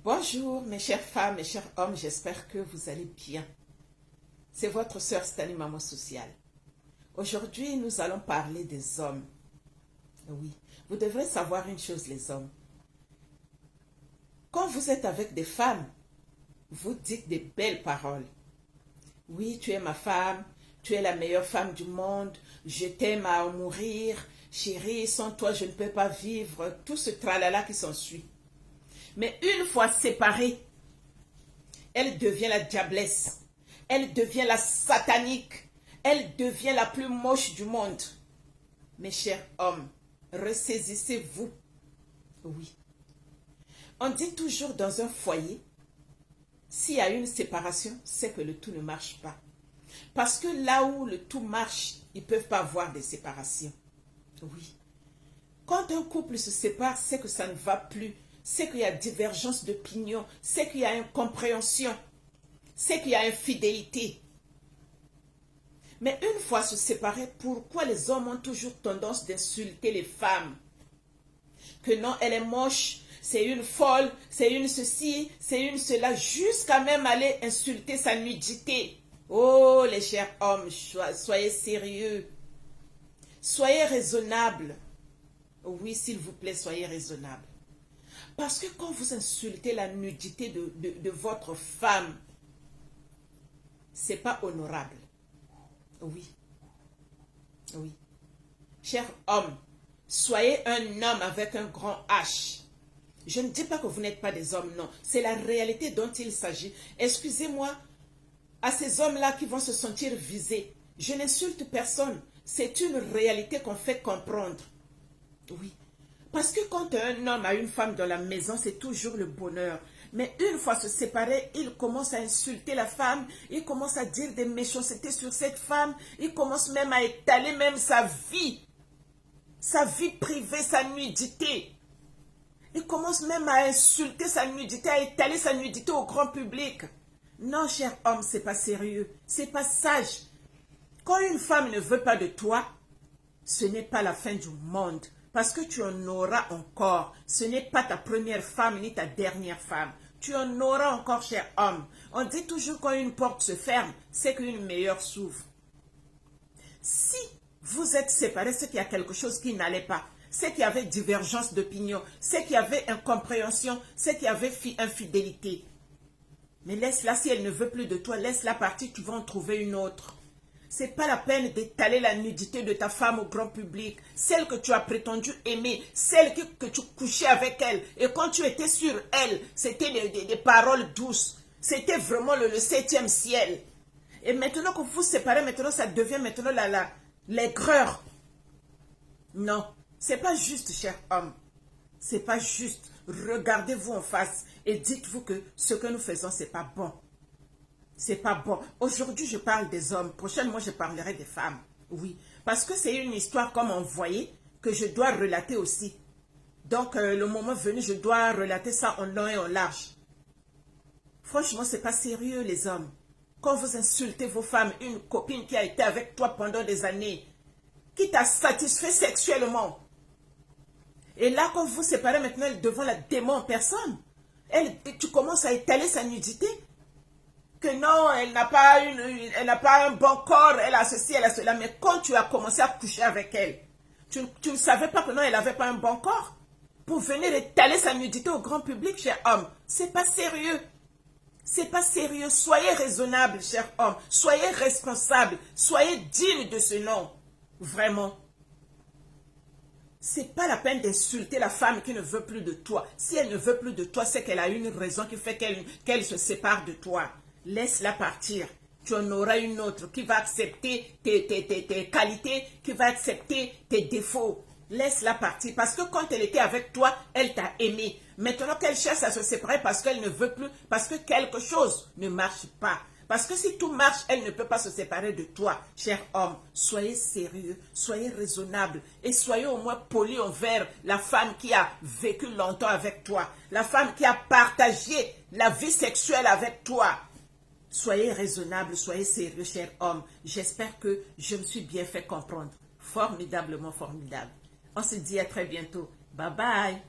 Bonjour mes chères femmes, mes chers hommes, j'espère que vous allez bien. C'est votre sœur Stani Maman Sociale. Aujourd'hui, nous allons parler des hommes. Oui, vous devrez savoir une chose les hommes. Quand vous êtes avec des femmes, vous dites des belles paroles. Oui, tu es ma femme, tu es la meilleure femme du monde, je t'aime à en mourir, chérie, sans toi je ne peux pas vivre, tout ce tralala qui s'ensuit. Mais une fois séparée, elle devient la diablesse, elle devient la satanique, elle devient la plus moche du monde. Mes chers hommes, ressaisissez-vous. Oui. On dit toujours dans un foyer, s'il y a une séparation, c'est que le tout ne marche pas. Parce que là où le tout marche, ils ne peuvent pas avoir de séparation. Oui. Quand un couple se sépare, c'est que ça ne va plus. C'est qu'il y a divergence d'opinion, c'est qu'il y a incompréhension, c'est qu'il y a infidélité. Mais une fois se séparés, pourquoi les hommes ont toujours tendance d'insulter les femmes? Que non, elle est moche, c'est une folle, c'est une ceci, c'est une cela, jusqu'à même aller insulter sa nudité. Oh, les chers hommes, soyez sérieux. Soyez raisonnables. Oui, s'il vous plaît, soyez raisonnables. Parce que quand vous insultez la nudité de votre femme, c'est pas honorable. Oui. Oui. Cher homme, soyez un homme avec un grand H. Je ne dis pas que vous n'êtes pas des hommes, non. C'est la réalité dont il s'agit. Excusez-moi, à ces hommes-là qui vont se sentir visés, je n'insulte personne. C'est une réalité qu'on fait comprendre. Oui. Parce que quand un homme a une femme dans la maison, c'est toujours le bonheur. Mais une fois se séparés, il commence à insulter la femme, il commence à dire des méchancetés sur cette femme, il commence même à étaler même sa vie privée, sa nudité. Il commence même à insulter sa nudité, à étaler sa nudité au grand public. Non, cher homme, c'est pas sérieux, c'est pas sage. Quand une femme ne veut pas de toi, ce n'est pas la fin du monde. Parce que tu en auras encore. Ce n'est pas ta première femme ni ta dernière femme. Tu en auras encore, cher homme. On dit toujours quand une porte se ferme, c'est qu'une meilleure s'ouvre. Si vous êtes séparés, c'est qu'il y a quelque chose qui n'allait pas. C'est qu'il y avait divergence d'opinion. C'est qu'il y avait incompréhension. C'est qu'il y avait infidélité. Mais laisse-la, si elle ne veut plus de toi, laisse-la partir, tu vas en trouver une autre. C'est pas la peine d'étaler la nudité de ta femme au grand public. Celle que tu as prétendu aimer, celle que tu couchais avec elle. Et quand tu étais sur elle, c'était des paroles douces. C'était vraiment le 7e ciel. Et maintenant que vous vous séparez, maintenant ça devient maintenant l'aigreur. Non, c'est pas juste, cher homme. C'est pas juste. Regardez-vous en face et dites-vous que ce que nous faisons, c'est pas bon. C'est pas bon. Aujourd'hui, je parle des hommes. Prochainement, je parlerai des femmes. Oui. Parce que c'est une histoire comme on voyait que je dois relater aussi. Donc, le moment venu, je dois relater ça en long et en large. Franchement, c'est pas sérieux, les hommes. Quand vous insultez vos femmes, une copine qui a été avec toi pendant des années, qui t'a satisfait sexuellement. Et là, quand vous vous séparez maintenant devant la démon en personne, tu commences à étaler sa nudité. Que non, elle n'a pas un bon corps, elle a ceci, elle a cela. Mais quand tu as commencé à coucher avec elle, tu ne savais pas que non, elle n'avait pas un bon corps. Pour venir étaler sa nudité au grand public, cher homme, c'est pas sérieux. C'est pas sérieux. Soyez raisonnable, cher homme. Soyez responsable. Soyez digne de ce nom. Vraiment. C'est pas la peine d'insulter la femme qui ne veut plus de toi. Si elle ne veut plus de toi, c'est qu'elle a une raison qui fait qu'elle se sépare de toi. Laisse-la partir. Tu en auras une autre qui va accepter tes qualités, qui va accepter tes défauts. Laisse-la partir. Parce que quand elle était avec toi, elle t'a aimé. Maintenant qu'elle cherche à se séparer parce qu'elle ne veut plus, parce que quelque chose ne marche pas. Parce que si tout marche, elle ne peut pas se séparer de toi, cher homme. Soyez sérieux, soyez raisonnable et soyez au moins poli envers la femme qui a vécu longtemps avec toi. La femme qui a partagé la vie sexuelle avec toi. Soyez raisonnable, soyez sérieux, cher homme. J'espère que je me suis bien fait comprendre. Formidablement formidable. On se dit à très bientôt. Bye bye.